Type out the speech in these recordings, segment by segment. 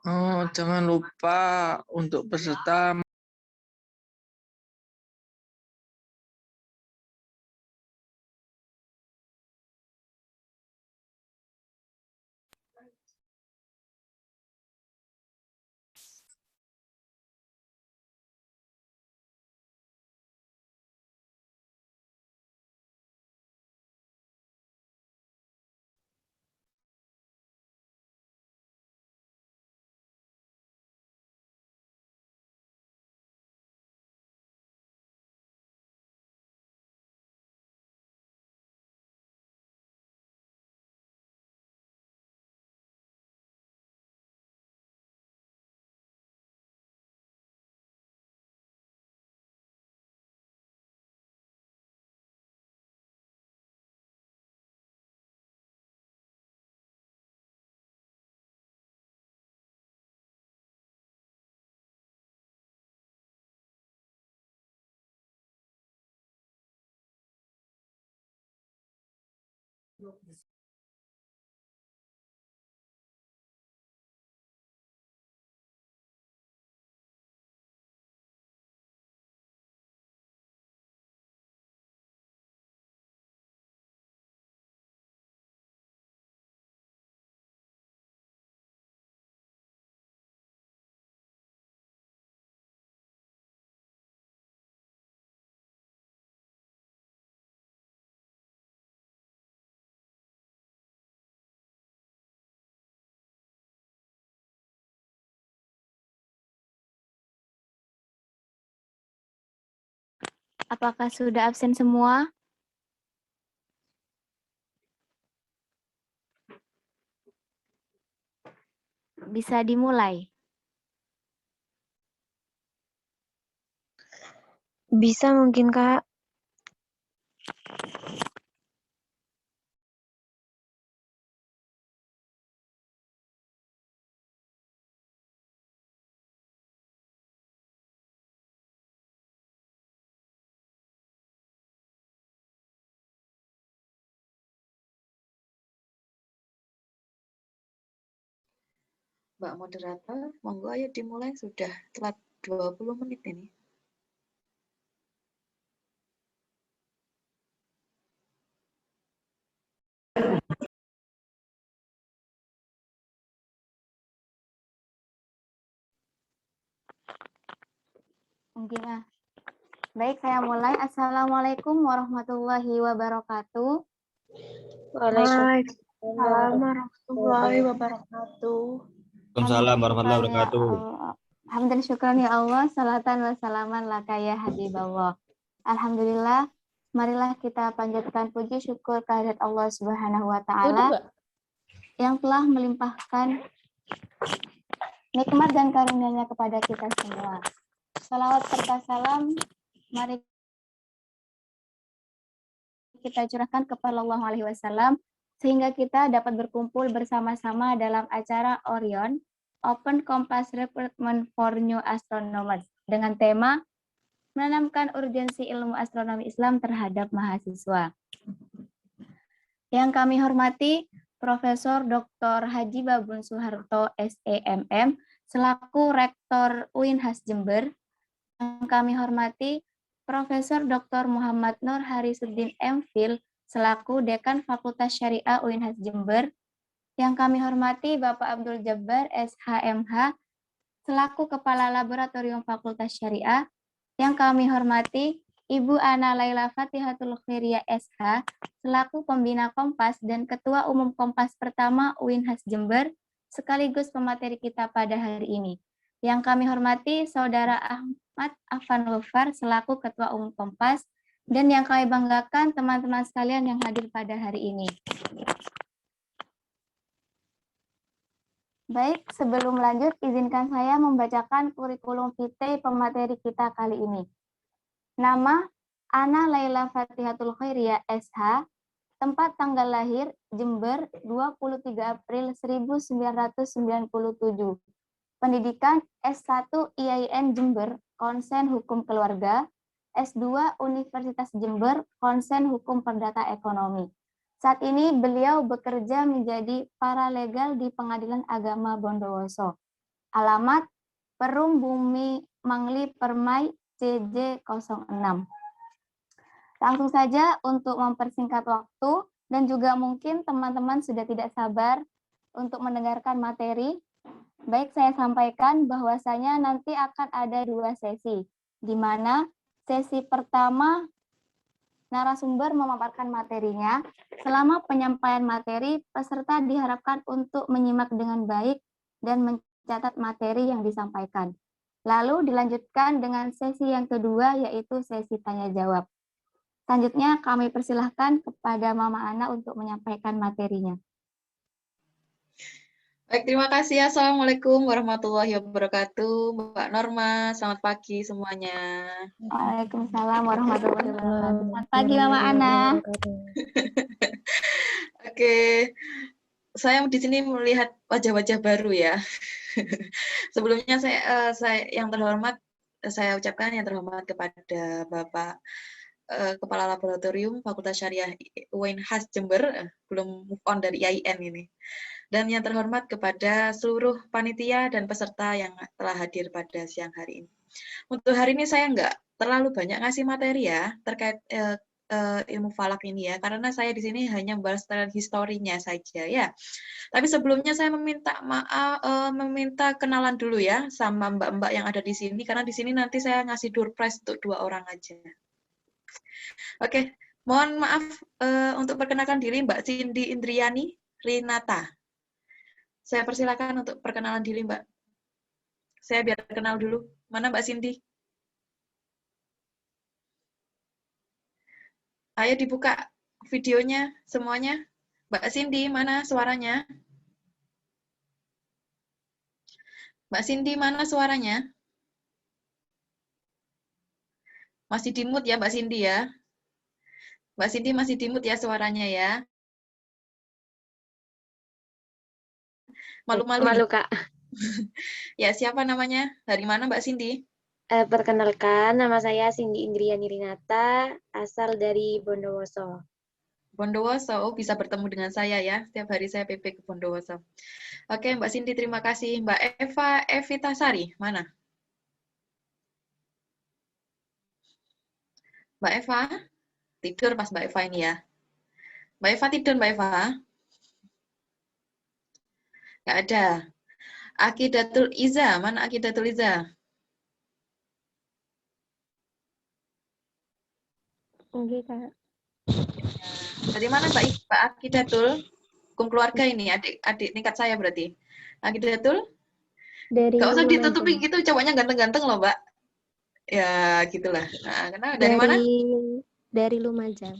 Oh, jangan lupa untuk peserta Apakah sudah absen semua? Bisa dimulai. Bisa mungkin, Kak. Mbak Moderator, monggo ayo dimulai, sudah telat 20 menit ini. Mungkin lah. Baik, saya mulai. Assalamualaikum warahmatullahi wabarakatuh. Waalaikumsalam warahmatullahi wabarakatuh. Waalaikumsalam warahmatullahi wabarakatuh. Alhamdulillah, syukran ya Allah, salatan wa salaman laka ya Habiballah. Alhamdulillah, marilah kita panjatkan puji syukur kehadirat Allah Subhanahu wa taala yang telah melimpahkan nikmat dan karunia-Nya kepada kita semua. Salawat serta salam mari kita curahkan kepada Sallallahu Alaihi Wasallam sehingga kita dapat berkumpul bersama-sama dalam acara Orion Open Compass Recruitment for New Astronomers dengan tema menanamkan urgensi ilmu astronomi Islam terhadap mahasiswa. Yang kami hormati Profesor Dr. Haji Babun Suharto SEMM selaku Rektor UINHAS Jember. Yang kami hormati Profesor Dr. Muhammad Nur Harisuddin MPhil selaku Dekan Fakultas Syariah UINHAS Jember. Yang kami hormati Bapak Abdul Jabbar SHMH selaku Kepala Laboratorium Fakultas Syariah. Yang kami hormati Ibu Ana Laila Fatihatul Khairia SH selaku Pembina Kompas dan Ketua Umum Kompas pertama UINHAS Jember sekaligus pemateri kita pada hari ini. Yang kami hormati Saudara Ahmad Afan Ghaffar selaku Ketua Umum Kompas dan yang kami banggakan teman-teman sekalian yang hadir pada hari ini. Baik, sebelum lanjut izinkan saya membacakan kurikulum vitae pemateri kita kali ini. Nama Ana Laila Fatihatul Khairia SH, tempat tanggal lahir Jember 23 April 1997. Pendidikan S1 IAIN Jember, konsen hukum keluarga, S2 Universitas Jember, konsen hukum perdata ekonomi. Saat ini beliau bekerja menjadi paralegal di Pengadilan Agama Bondowoso. Alamat Perum Bumi Mangli Permai CJ06. Langsung saja untuk mempersingkat waktu dan juga mungkin teman-teman sudah tidak sabar untuk mendengarkan materi. Baik, saya sampaikan bahwasanya nanti akan ada 2 sesi, di mana sesi pertama narasumber memaparkan materinya. Selama penyampaian materi, peserta diharapkan untuk menyimak dengan baik dan mencatat materi yang disampaikan. Lalu dilanjutkan dengan sesi yang kedua, yaitu sesi tanya jawab. Selanjutnya kami persilahkan kepada Mama Ana untuk menyampaikan materinya. Baik, terima kasih. Assalamualaikum warahmatullahi wabarakatuh. Mbak Norma, selamat pagi semuanya. Waalaikumsalam warahmatullahi wabarakatuh. Selamat pagi Mama Ana. Oke, saya di sini melihat wajah-wajah baru ya. Sebelumnya saya yang terhormat, saya ucapkan yang terhormat kepada Bapak Kepala Laboratorium Fakultas Syariah UINHAS Jember, belum move on dari IAIN ini. Dan yang terhormat kepada seluruh panitia dan peserta yang telah hadir pada siang hari ini. Untuk hari ini saya nggak terlalu banyak ngasih materi ya terkait ilmu falak ini ya, karena saya di sini hanya membahas tentang historinya saja ya. Tapi sebelumnya saya meminta meminta kenalan dulu ya sama mbak-mbak yang ada di sini, karena di sini nanti saya ngasih door prize untuk 2 orang aja. Oke, mohon maaf untuk perkenalkan diri Mbak Cindy Indriani Rinata. Saya persilakan untuk perkenalan diri, Mbak. Saya biar kenal dulu. Mana Mbak Cindy? Ayo dibuka videonya semuanya. Mbak Cindy, mana suaranya? Mbak Cindy, mana suaranya? Masih di mute ya Mbak Cindy ya? Mbak Cindy masih di mute ya suaranya ya? Malu-malu. Malu, Kak. Ya, siapa namanya? Dari mana Mbak Cindy? Perkenalkan, nama saya Cindy Indriani Rinata, asal dari Bondowoso. Bondowoso, bisa bertemu dengan saya ya. Setiap hari saya PP ke Bondowoso. Oke, Mbak Cindy, terima kasih. Mbak Eva Evitasari, mana? Mbak Eva, tidur pas Mbak Eva ini ya. Mbak Eva tidur, Mbak Eva. Nggak ada. Akidatul Iza, mana Akidatul Iza? Oke, Kak. Dari mana Mbak Akidatul? Hukum keluarga ini, adik tingkat saya berarti. Akidatul? Dari Nggak usah Lumajang. ditutupi gitu, cowoknya ganteng-ganteng loh, Mbak. Ya, gitulah. Nah, kenapa? Dari mana? Dari Lumajang.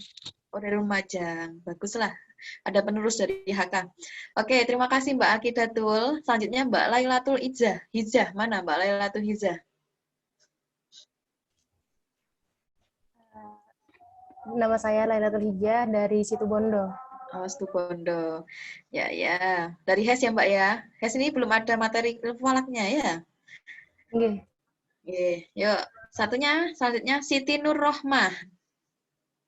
Oh, dari Lumajang. Baguslah. Ada penerus dari HK. Oke, terima kasih Mbak Akidatul. Selanjutnya Mbak Lailatul Hijah. Hijah, mana Mbak Lailatul Hijah? Nama saya Lailatul Hijah dari Situbondo. Oh, Situbondo. Ya, ya. Dari HES ya Mbak ya. HES ini belum ada materi falaknya ya. Oke. Oke, yuk. Selanjutnya Siti Nur Rohmah.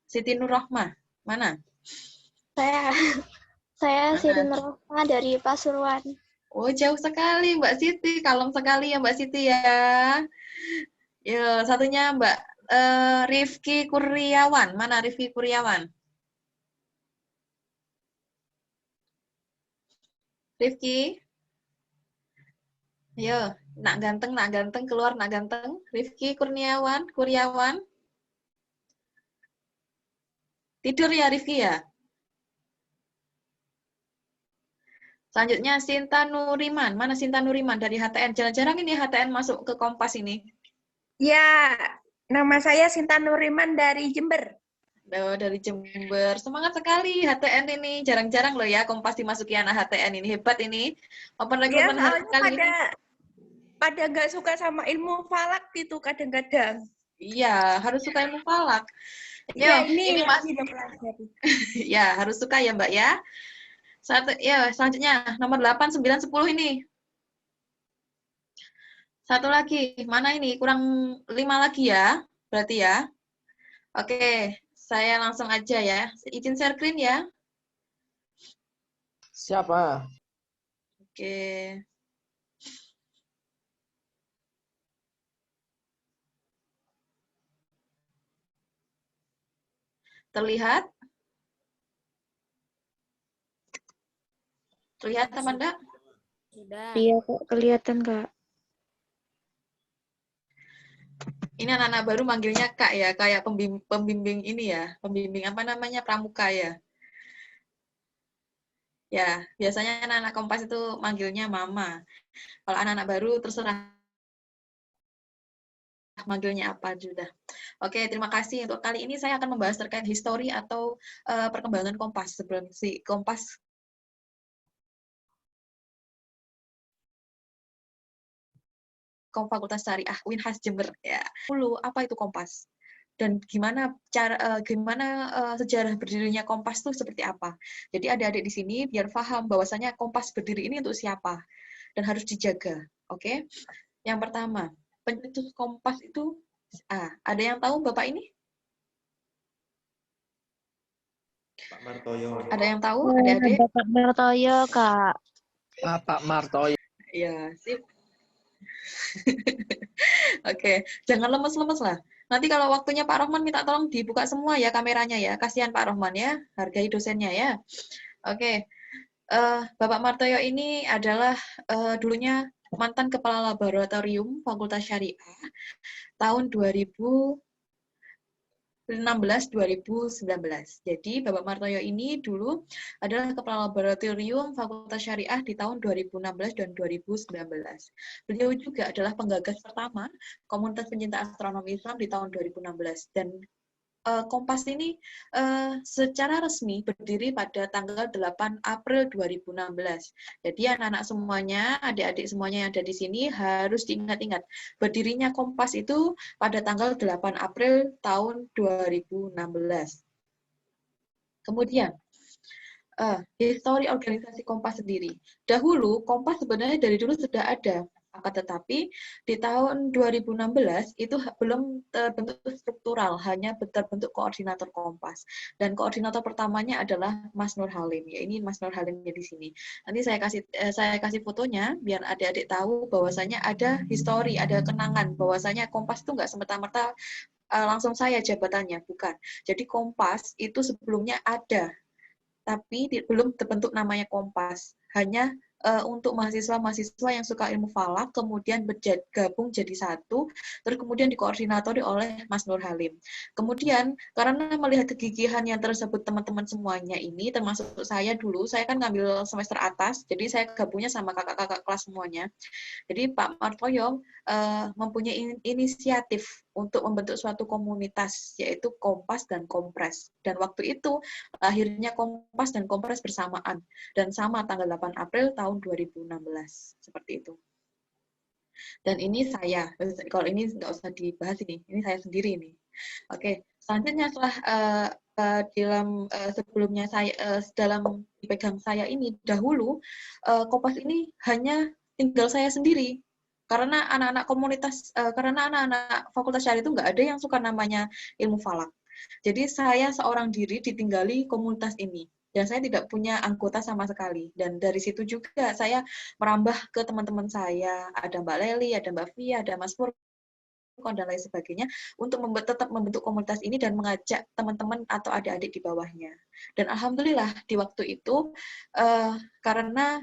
Siti Nur Rohmah. Mana? Saya Siti Nur Rohmah dari Pasuruan. Oh, jauh sekali Mbak Siti. Kalem sekali ya Mbak Siti ya. Yuk, satunya Mbak Rifki Kurniawan. Mana Rifki Kurniawan? Rifki? Ayo, nak ganteng, keluar nak ganteng. Rifki Kurniawan. Tidur ya Rifki ya? Selanjutnya Sinta Nuriman. Mana Sinta Nuriman dari HTN? Jarang-jarang ini HTN masuk ke Kompas ini. Ya, nama saya Sinta Nuriman dari Jember. Oh, dari Jember. Semangat sekali HTN ini. Jarang-jarang loh ya Kompas dimasuki anak HTN ini. Hebat ini. Open Ya, recruitment hari kali ini. pada nggak suka sama ilmu falak gitu kadang-kadang. Iya, harus suka ilmu falak. Ya, Yo, ini masih mempelajari. ya, harus suka ya Mbak ya. Selanjutnya nomor 8, 9, 10 ini. Satu lagi, mana ini? Kurang 5 lagi ya, berarti ya. Oke, saya langsung aja ya. Izin share screen ya. Siapa? Oke. Terlihat? Terlihat, Amanda? Sudah. Iya, Kak. Kelihatan, Kak. Ini anak-anak baru manggilnya Kak ya, kayak pembimbing ini ya, pembimbing apa namanya, pramuka ya. Ya, biasanya anak-anak Kompas itu manggilnya Mama. Kalau anak-anak baru terserah manggilnya apa sudah. Oke, terima kasih. Untuk kali ini saya akan membahas terkait histori atau perkembangan Kompas sebelum si Kompas Fakultas Syariah Unhas Jember ya. Dulu apa itu Kompas? Dan gimana sejarah berdirinya Kompas itu seperti apa? Jadi adik-adik di sini biar paham bahwasanya Kompas berdiri ini untuk siapa dan harus dijaga. Oke. Yang pertama, pencetus Kompas itu ada yang tahu Bapak ini? Pak Martoyo. Ada yang tahu adik-adik? Ada Pak Martoyo, Kak. Pak Martoyo. Ya, sip. Oke, jangan lemes-lemes lah. Nanti kalau waktunya Pak Rohman minta tolong dibuka semua ya kameranya ya. Kasihan Pak Rohman ya, hargai dosennya ya. Oke, Bapak Martoyo ini adalah dulunya mantan Kepala Laboratorium Fakultas Syariah tahun 2016-2019. Jadi Bapak Martoyo ini dulu adalah Kepala Laboratorium Fakultas Syariah di tahun 2016 dan 2019. Beliau juga adalah penggagas pertama Komunitas Pencinta Astronomi Islam di tahun 2016 dan Kompas ini secara resmi berdiri pada tanggal 8 April 2016. Jadi anak-anak semuanya, adik-adik semuanya yang ada di sini harus diingat-ingat. Berdirinya Kompas itu pada tanggal 8 April tahun 2016. Kemudian, histori organisasi Kompas sendiri. Dahulu, Kompas sebenarnya dari dulu sudah ada. Akan tetapi di tahun 2016 itu belum terbentuk struktural, hanya terbentuk koordinator Kompas. Dan koordinator pertamanya adalah Mas Nur Halim. Ya, ini Mas Nur Halimnya di sini. Nanti saya kasih fotonya biar adik-adik tahu bahwasanya ada histori, ada kenangan bahwasanya Kompas itu nggak semata-merta langsung saya jabatannya, bukan. Jadi Kompas itu sebelumnya ada, tapi belum terbentuk namanya Kompas. Hanya untuk mahasiswa-mahasiswa yang suka ilmu falak, kemudian bergabung jadi satu, terus kemudian dikoordinatori oleh Mas Nur Halim. Kemudian, karena melihat kegigihan yang tersebut teman-teman semuanya ini, termasuk saya dulu, saya kan ngambil semester atas, jadi saya gabungnya sama kakak-kakak kelas semuanya. Jadi Pak Martoyo mempunyai inisiatif untuk membentuk suatu komunitas, yaitu Kompas dan Kompres. Dan waktu itu, lahirnya Kompas dan Kompres bersamaan, dan sama tanggal 8 April tahun 2016, seperti itu. Dan ini saya, kalau ini nggak usah dibahas ini saya sendiri nih. Oke, selanjutnya setelah sebelumnya saya dalam dipegang saya ini dahulu, Kompas ini hanya tinggal saya sendiri. Karena anak-anak komunitas, karena anak-anak Fakultas Syariah itu nggak ada yang suka namanya ilmu falak. Jadi saya seorang diri ditinggali komunitas ini. Dan saya tidak punya anggota sama sekali. Dan dari situ juga saya merambah ke teman-teman saya. Ada Mbak Leli, ada Mbak Fia, ada Mas Pur, dan lain sebagainya, untuk tetap membentuk komunitas ini dan mengajak teman-teman atau adik-adik di bawahnya. Dan alhamdulillah di waktu itu, karena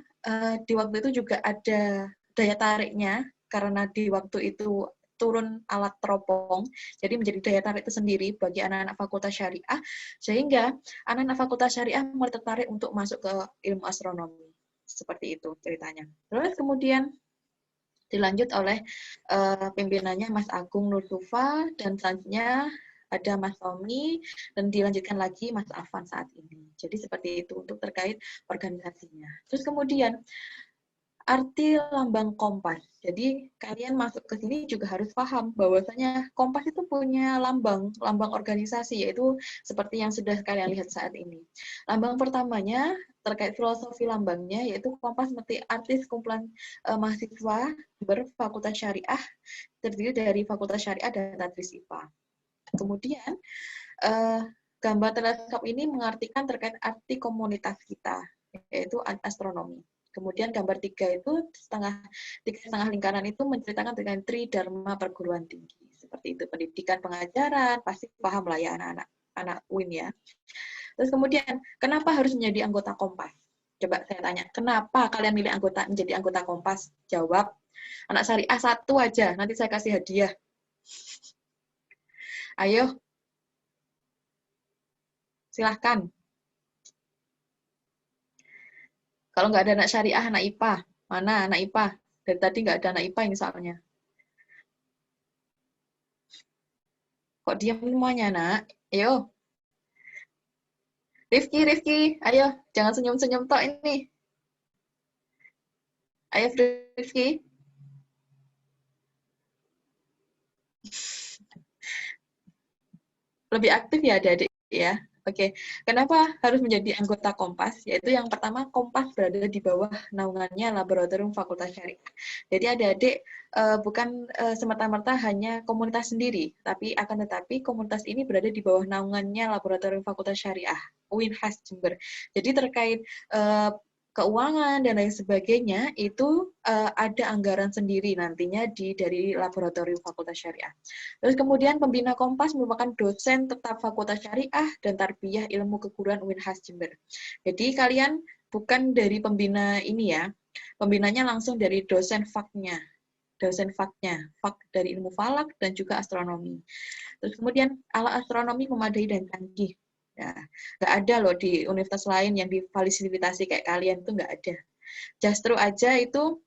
di waktu itu juga ada daya tariknya, karena di waktu itu turun alat teropong, jadi menjadi daya tarik tersendiri bagi anak-anak Fakultas Syariah, sehingga anak-anak Fakultas Syariah mulai tertarik untuk masuk ke ilmu astronomi. Seperti itu ceritanya. Terus kemudian dilanjut oleh pimpinannya Mas Agung Nurtufa, dan selanjutnya ada Mas Tommy, dan dilanjutkan lagi Mas Afan saat ini. Jadi seperti itu untuk terkait organisasinya. Terus kemudian arti lambang Kompas. Jadi kalian masuk ke sini juga harus paham bahwasanya Kompas itu punya lambang organisasi, yaitu seperti yang sudah kalian lihat saat ini. Lambang pertamanya terkait filosofi lambangnya, yaitu Kompas seperti artis kumpulan mahasiswa berfakultas syariah, terdiri dari Fakultas Syariah dan Tadris IPA. Kemudian gambar teleskop ini mengartikan terkait arti komunitas kita. yaitu astronomi. Kemudian gambar 3 itu tiga setengah lingkaran itu menceritakan dengan Tridharma perguruan tinggi. Seperti itu, pendidikan pengajaran, pasti paham lah ya anak UIN ya. Terus kemudian, kenapa harus menjadi anggota Kompas? Coba saya tanya, kenapa kalian milih menjadi anggota Kompas? Jawab, anak syariah 1 aja, nanti saya kasih hadiah. Ayo, silahkan. Kalau nggak ada anak syariah, anak IPA. Mana anak IPA? Dari tadi nggak ada anak IPA ini soalnya. Kok diam semuanya, nak? Ayo. Rifki, ayo. Jangan senyum-senyum tok ini. Ayo, Rifki. Lebih aktif ya adik-adik ya. Oke, kenapa harus menjadi anggota Kompas? Yaitu yang pertama, Kompas berada di bawah naungannya Laboratorium Fakultas Syariah. Jadi adik-adik bukan semata-mata hanya komunitas sendiri, tapi akan tetapi komunitas ini berada di bawah naungannya Laboratorium Fakultas Syariah, UINHAS Jember. Jadi terkait keuangan dan lain sebagainya itu ada anggaran sendiri nantinya dari Laboratorium Fakultas Syariah. Terus kemudian pembina Kompas merupakan dosen tetap Fakultas Syariah dan Tarbiyah Ilmu Keguruan UINHAS Jember. Jadi kalian bukan dari pembina ini ya, pembinanya langsung dari dosen faknya, fak dari ilmu falak dan juga astronomi. Terus kemudian alat astronomi memadai dan canggih. Ya, nggak ada loh di universitas lain yang difasilitasi kayak kalian, itu nggak ada. Justru aja itu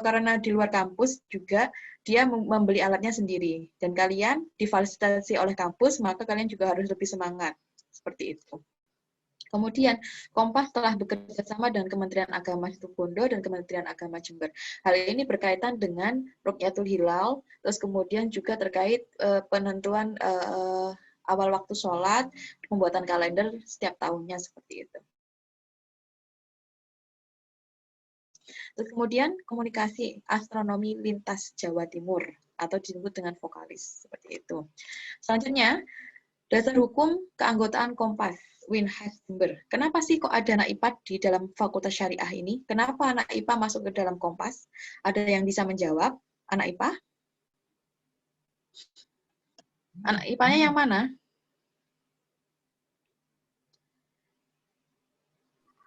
karena di luar kampus juga dia membeli alatnya sendiri dan kalian difasilitasi oleh kampus, maka kalian juga harus lebih semangat seperti itu. Kemudian Kompas telah bekerja sama dengan Kementerian Agama Situbondo dan Kementerian Agama Jember. Hal ini berkaitan dengan Rukyatul Hilal, terus kemudian juga terkait penentuan awal waktu sholat, pembuatan kalender setiap tahunnya seperti itu. Terus kemudian komunikasi astronomi lintas Jawa Timur atau disebut dengan vokalis seperti itu. Selanjutnya, dasar hukum keanggotaan Kompas UINHAS Jember. Kenapa sih kok ada anak IPA di dalam Fakultas Syariah ini? Kenapa anak IPA masuk ke dalam Kompas? Ada yang bisa menjawab? Anak IPA? Anak IPA-nya yang mana?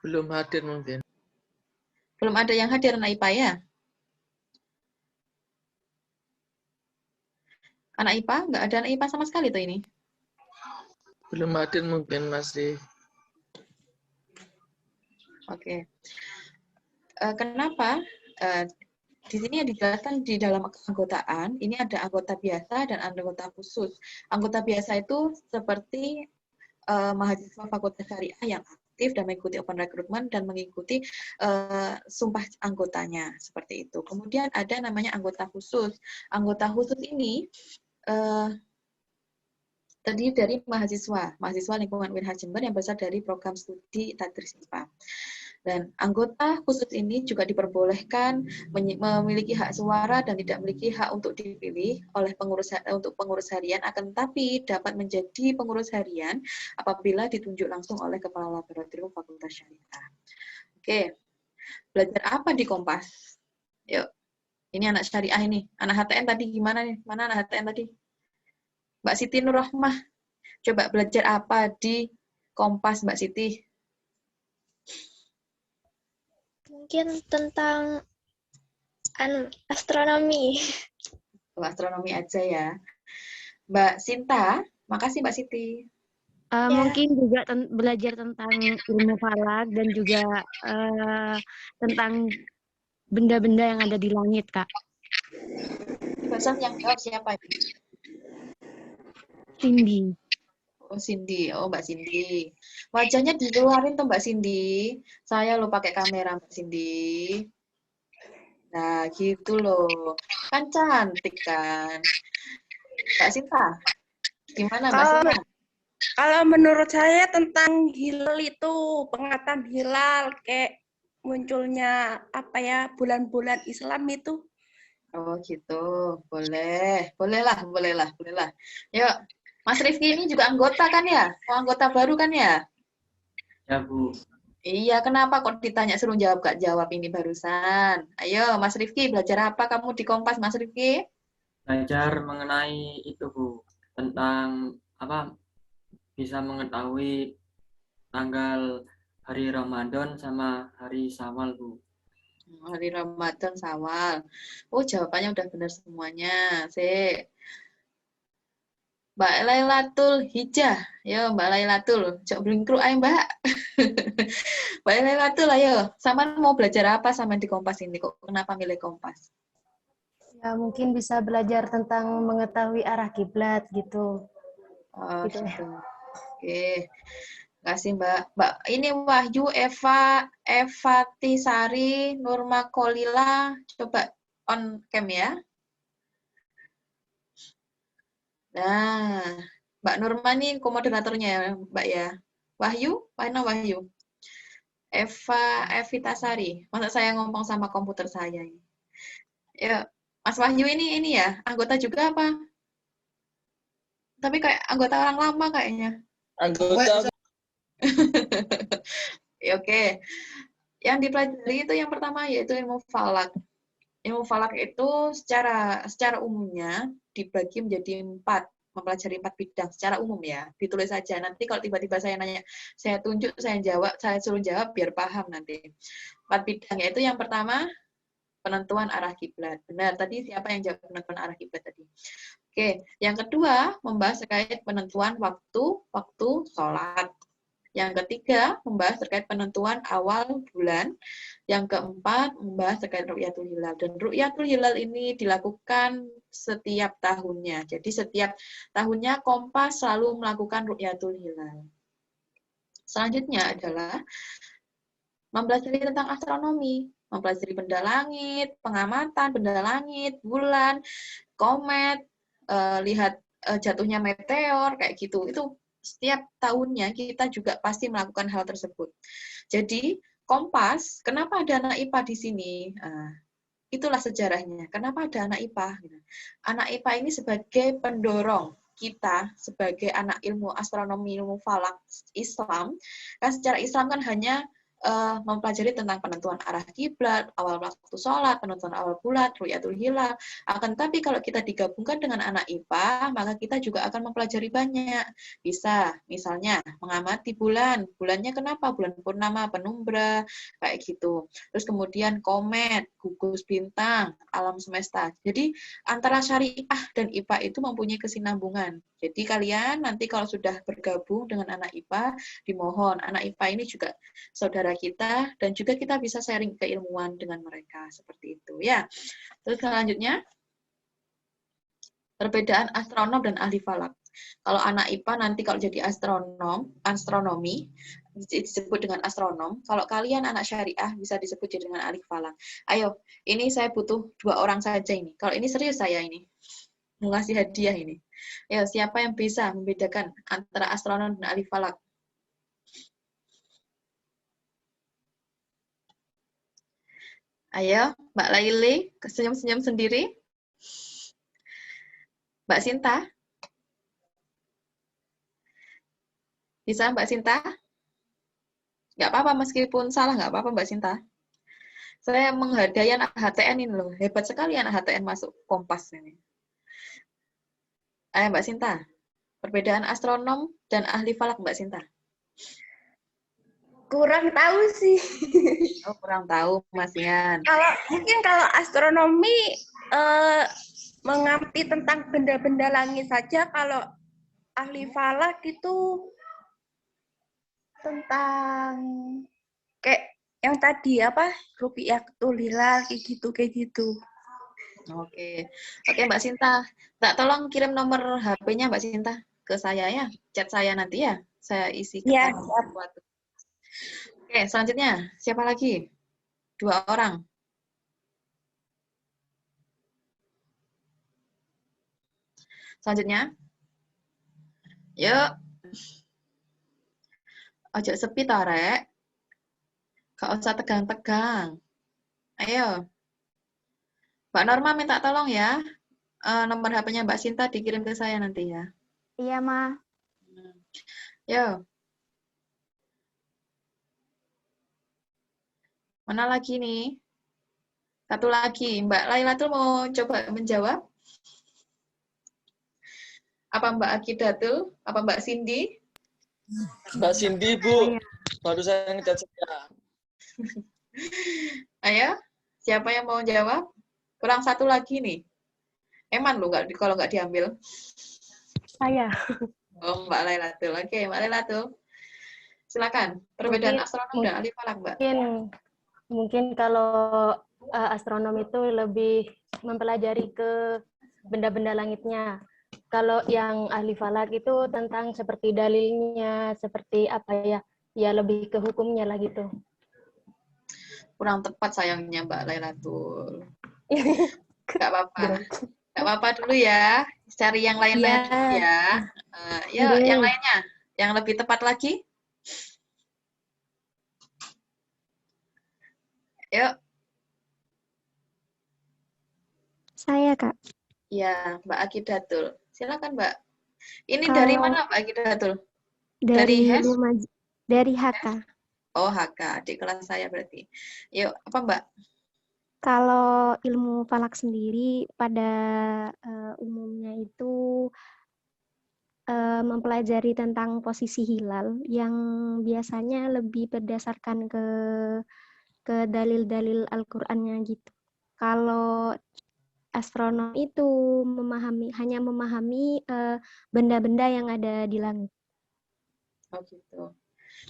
Belum hadir mungkin. Belum ada yang hadir anak IPA ya? Anak IPA? Nggak ada anak IPA sama sekali tuh ini. Belum hadir mungkin masih. Oke. Kenapa? Di sini yang dijelaskan di dalam keanggotaan, ini ada anggota biasa dan anggota khusus. Anggota biasa itu seperti mahasiswa Fakultas Syariah yang aktif dan mengikuti open recruitment dan mengikuti sumpah anggotanya, seperti itu. Kemudian ada namanya anggota khusus. Anggota khusus ini terdiri dari mahasiswa lingkungan UINHAS Jember yang berasal dari program studi Tadris IPA. Dan anggota khusus ini juga diperbolehkan memiliki hak suara dan tidak memiliki hak untuk dipilih oleh pengurus harian, akan tetapi dapat menjadi pengurus harian apabila ditunjuk langsung oleh Kepala Laboratorium Fakultas Syariah. Oke, belajar apa di Kompas? Yuk, ini anak syariah ini. Anak HTN tadi gimana nih? Mana anak HTN tadi? Mbak Siti Nurrahmah, coba belajar apa di Kompas, Mbak Siti? Mungkin tentang astronomi. Astronomi aja ya. Mbak Sinta, makasih Mbak Siti. Ya. Mungkin juga belajar tentang ilmu falak dan juga tentang benda-benda yang ada di langit, Kak. Barusan yang jawab siapa ini? Cindy. Oh, Cindy. Oh, Mbak Cindy. Wajahnya dikeluarin tuh Mbak Cindy. Saya lo pakai kamera Mbak Cindy. Nah, gitu loh. Kan cantik kan. Mbak Sinta, gimana Mbak Sinta? Kalau menurut saya tentang hilal itu, pengamatan hilal, kayak munculnya apa ya, bulan-bulan Islam itu. Oh gitu, boleh lah. Yuk, Mas Rifki ini juga anggota kan ya? Oh, anggota baru kan ya? Ya, Bu. Iya, kenapa kok ditanya suruh jawab gak jawab ini barusan? Ayo, Mas Rifki, belajar apa kamu di Kompas, Mas Rifki? Belajar mengenai itu Bu, tentang apa bisa mengetahui tanggal hari Ramadan sama hari Syawal Bu. Hari Ramadan, Syawal. Oh, jawabannya udah benar semuanya. Sik. Mbak Lailatul Hijjah. Yo, Mbak Lailatul. Cok blingkruk ayo, Mbak. Mbak Lailatul, ayo. Sama mau belajar apa sama di Kompas ini? Kok kenapa milih Kompas? Ya, mungkin bisa belajar tentang mengetahui arah kiblat gitu. Oh, Gitu ya. gitu. Oke. Kasih Mbak. Mbak, ini Wahyu, Eva Tisari, Nurma Kolila. Coba on cam ya. Nah, Mbak Nurma nih komoderatornya ya, Mbak ya. Wahyu, mana Wahyu? Evitasari. Masa saya ngomong sama komputer saya ini. Ya, Mas Wahyu ini ya, anggota juga apa? Tapi kayak anggota orang lama kayaknya. Anggota Ya, oke. Yang dipelajari itu yang pertama yaitu ilmu falak. Ilmu falak itu secara umumnya dibagi menjadi 4, mempelajari 4 bidang secara umum ya. Ditulis saja. Nanti kalau tiba-tiba saya nanya, saya tunjuk, saya jawab, saya suruh jawab biar paham nanti. 4 bidang yaitu yang pertama penentuan arah kiblat. Benar, tadi siapa yang jawab penentuan arah kiblat tadi? Oke, yang kedua membahas terkait penentuan waktu sholat. Yang ketiga, membahas terkait penentuan awal bulan. Yang keempat, membahas terkait Ru'yatul Hilal. Dan Ru'yatul Hilal ini dilakukan setiap tahunnya. Jadi setiap tahunnya Kompas selalu melakukan Ru'yatul Hilal. Selanjutnya adalah mempelajari tentang astronomi. Mempelajari benda langit, pengamatan benda langit, bulan, komet, lihat jatuhnya meteor, kayak gitu. Itu setiap tahunnya kita juga pasti melakukan hal tersebut. Jadi, Kompas, kenapa ada anak IPA di sini? Itulah sejarahnya. Kenapa ada anak IPA? Anak IPA ini sebagai pendorong kita sebagai anak ilmu astronomi, ilmu falak Islam. Kan secara Islam kan hanya mempelajari tentang penentuan arah kiblat, awal waktu sholat, penentuan awal bulan, Ru'yatul Hilal. Akan tapi kalau kita digabungkan dengan anak IPA, maka kita juga akan mempelajari banyak. Bisa, misalnya mengamati bulan. Bulannya kenapa? Bulan purnama, penumbra, kayak gitu. Terus kemudian komet, gugus bintang, alam semesta. Jadi antara syariah dan IPA itu mempunyai kesinambungan. Jadi kalian nanti kalau sudah bergabung dengan anak IPA, dimohon anak IPA ini juga saudara kita, dan juga kita bisa sharing keilmuan dengan mereka, seperti itu ya. Terus selanjutnya, perbedaan astronom dan ahli falak. Kalau anak IPA nanti kalau jadi astronomi, disebut dengan astronom. Kalau kalian anak syariah, bisa disebut jadi dengan ahli falak. Ayo, ini saya butuh 2 orang saja ini. Kalau ini serius saya ini, mau ngasih hadiah ini. Ya, siapa yang bisa membedakan antara astronom dan ahli falak? Ayo, Mbak Laili, senyum-senyum sendiri. Mbak Sinta? Bisa Mbak Sinta? Nggak apa-apa, meskipun salah nggak apa-apa Mbak Sinta. Saya menghargai anak HTN ini loh. Hebat sekali anak HTN masuk Kompas ini. Ayo Mbak Sinta, perbedaan astronom dan ahli falak Mbak Sinta. Kurang tahu sih. Oh, kurang tahu Mas Ian. Mungkin kalau astronomi mengamati tentang benda-benda langit saja, kalau ahli falak itu tentang kayak yang tadi apa? Ru'yatul Hilal kayak gitu. Oke, Mbak Sinta. Tolong kirim nomor HP-nya Mbak Sinta ke saya ya, chat saya nanti ya. Saya isi Ya, sesuatu. Oke, selanjutnya siapa lagi? 2 orang. Selanjutnya, yuk. Ojo sepi Rek. Gak usah tegang-tegang. Ayo. Mbak Norma minta tolong ya. Nomor HP-nya Mbak Sinta dikirim ke saya nanti ya. Iya, Ma. Yo. Mana lagi nih? Satu lagi, Mbak Lailatul mau coba menjawab? Apa Mbak Akidatul? Apa Mbak Cindy? Mbak Cindy, Bu. Baru saya ngechat saya. Ayo, siapa yang mau jawab? Kurang satu lagi nih. Eman lu kalau nggak diambil. Saya. Oh, Mbak Lailatul. Oke, Mbak Lailatul. Silakan. Perbedaan astronom dan ahli falak, Mbak. Mungkin kalau astronom itu lebih mempelajari ke benda-benda langitnya. Kalau yang ahli falak itu tentang seperti dalilnya, seperti apa ya, ya lebih ke hukumnya lah gitu. Kurang tepat sayangnya Mbak Lailatul. Nggak apa-apa. Nggak apa-apa dulu ya. Cari yang lain-lain dulu ya. Yuk, yang lainnya. Yang lebih tepat lagi. Yuk. Saya, Kak. Ya, Mbak Akidatul. Silakan, Mbak. Ini dari mana, Mbak Akidatul? Dari HES? dari HK. Oh, HK. Adik kelas saya berarti. Yuk, apa, Mbak? Kalau ilmu falak sendiri pada umumnya itu mempelajari tentang posisi hilal yang biasanya lebih berdasarkan ke dalil-dalil Al-Qur'annya gitu. Kalau astronom itu hanya memahami benda-benda yang ada di langit. Oh, gitu.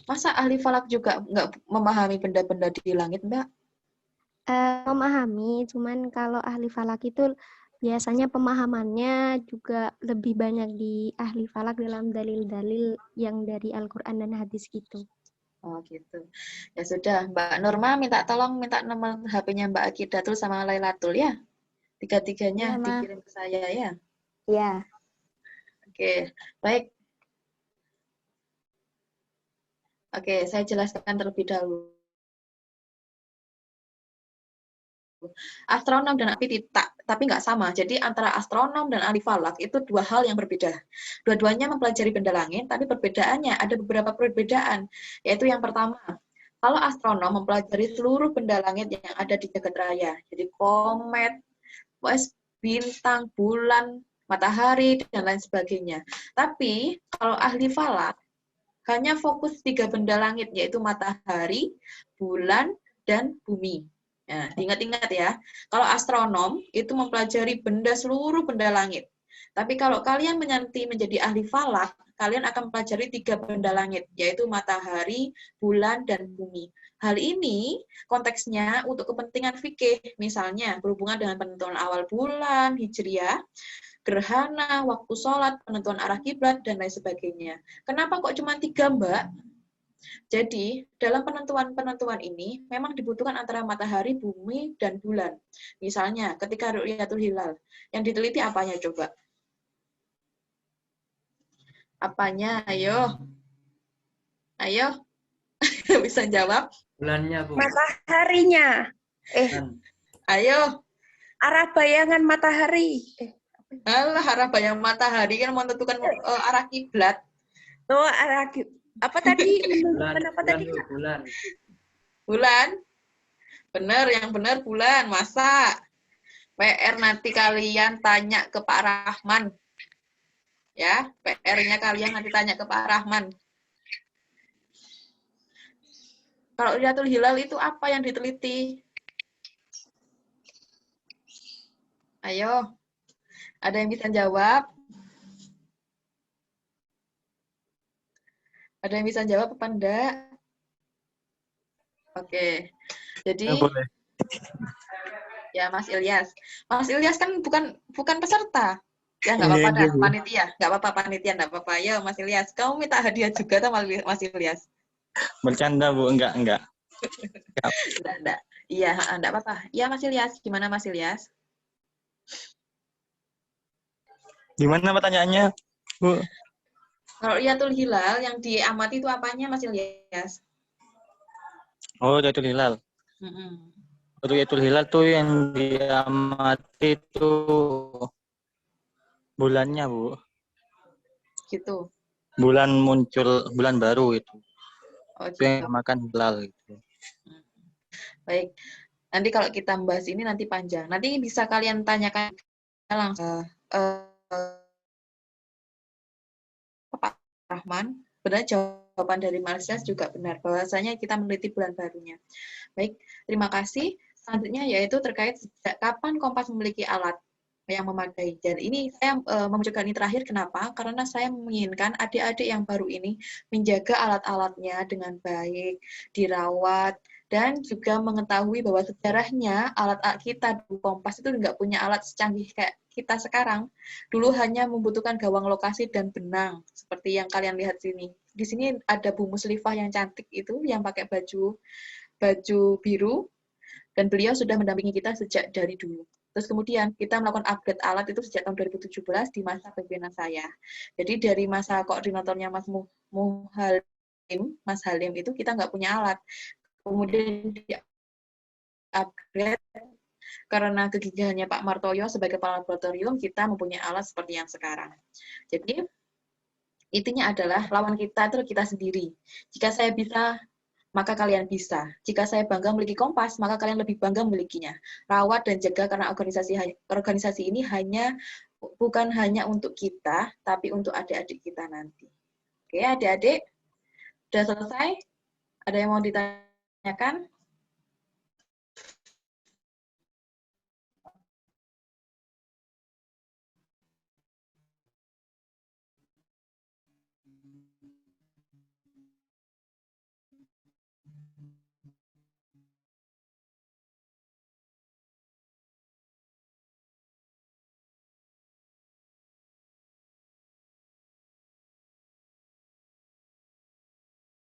Masa ahli falak juga nggak memahami benda-benda di langit, Mbak? Memahami, cuman kalau ahli falak itu biasanya pemahamannya juga lebih banyak di ahli falak dalam dalil-dalil yang dari Al-Qur'an dan hadis gitu. Oh, gitu. Ya sudah, Mbak Nurma minta nomor HP-nya Mbak Akidatul sama Lailatul ya. Tiga-tiganya dikirim ke saya ya. Iya. Oke, baik. Oke, saya jelaskan terlebih dahulu. Astronom dan ahli tapi nggak sama. Jadi antara astronom dan ahli falak itu dua hal yang berbeda. Dua-duanya mempelajari benda langit, tapi perbedaannya ada beberapa perbedaan. Yaitu yang pertama, kalau astronom mempelajari seluruh benda langit yang ada di jagat raya. Jadi komet, bintang, bulan, matahari, dan lain sebagainya. Tapi kalau ahli falak hanya fokus 3 benda langit, yaitu matahari, bulan, dan bumi. Nah, ingat-ingat ya, kalau astronom itu mempelajari seluruh benda langit. Tapi kalau kalian menjadi ahli falak, kalian akan mempelajari 3 benda langit, yaitu matahari, bulan, dan bumi. Hal ini konteksnya untuk kepentingan fikih, misalnya berhubungan dengan penentuan awal bulan, hijriah, gerhana, waktu sholat, penentuan arah kiblat, dan lain sebagainya. Kenapa kok cuma 3, Mbak? Jadi, dalam penentuan ini memang dibutuhkan antara matahari, bumi, dan bulan. Misalnya, ketika ru'yatul hilal, yang diteliti apanya coba? Apanya? Ayo. Ayo. Bisa jawab? Bulannya, Bu. Mataharinya. Ayo. Arah bayangan matahari. Alah, arah bayang matahari kan menentukan arah kiblat. Oh, arah kiblat. Apa tadi? Bulan. Bulan. Benar, yang benar bulan. Masa? PR nanti kalian tanya ke Pak Rahman. Ya, PR-nya kalian nanti tanya ke Pak Rahman. Kalau ru'yatul hilal itu apa yang diteliti? Ayo. Ada yang bisa jawab? Ada yang bisa jawab apa enggak? Oke. Jadi ya Mas Ilyas. Mas Ilyas kan bukan peserta. Ya nggak apa-apa dah, panitia. Nggak apa-apa panitia, nggak apa-apa. Ya Mas Ilyas, kamu minta hadiah juga tuh Mas Ilyas. Bercanda, Bu. Enggak. Enggak. Iya, enggak apa-apa. Ya Mas Ilyas, gimana Mas Ilyas? Gimana pertanyaannya, Bu? Kalau ru'yatul hilal yang diamati itu apanya Mas Ilyas? Oh, ru'yatul hilal. Ru'yatul hilal tuh yang diamati itu bulannya, Bu. Gitu. Bulan muncul, bulan baru itu. Oh, itu yang makan hilal gitu. Baik. Nanti kalau kita membahas ini nanti panjang. Nanti bisa kalian tanyakan langsung Pak Rahman. Benar jawaban dari Marsias juga benar. Bahwasanya kita meneliti bulan barunya. Baik, terima kasih. Selanjutnya yaitu terkait sejak kapan Kompas memiliki alat yang memadai. Dan ini saya memunculkan ini terakhir, kenapa? Karena saya menginginkan adik-adik yang baru ini menjaga alat-alatnya dengan baik, dirawat, dan juga mengetahui bahwa sejarahnya alat kita di Kompas itu nggak punya alat secanggih kayak kita sekarang. Dulu hanya membutuhkan gawang lokasi dan benang, seperti yang kalian lihat sini. Di sini ada Bu Muslifah yang cantik itu, yang pakai baju biru, dan beliau sudah mendampingi kita sejak dari dulu. Terus kemudian kita melakukan upgrade alat itu sejak tahun 2017 di masa kepemimpinan saya. Jadi dari masa koordinatornya Mas Halim itu kita nggak punya alat. Kemudian di upgrade karena kegigihannya Pak Martoyo sebagai kepala laboratorium, kita mempunyai alat seperti yang sekarang. Jadi intinya adalah lawan kita itu kita sendiri. Jika saya bisa, maka kalian bisa. Jika saya bangga memiliki Kompas, maka kalian lebih bangga memilikinya. Rawat dan jaga karena organisasi ini bukan hanya untuk kita, tapi untuk adik-adik kita nanti. Oke, adik-adik, sudah selesai? Ada yang mau ditanyakan?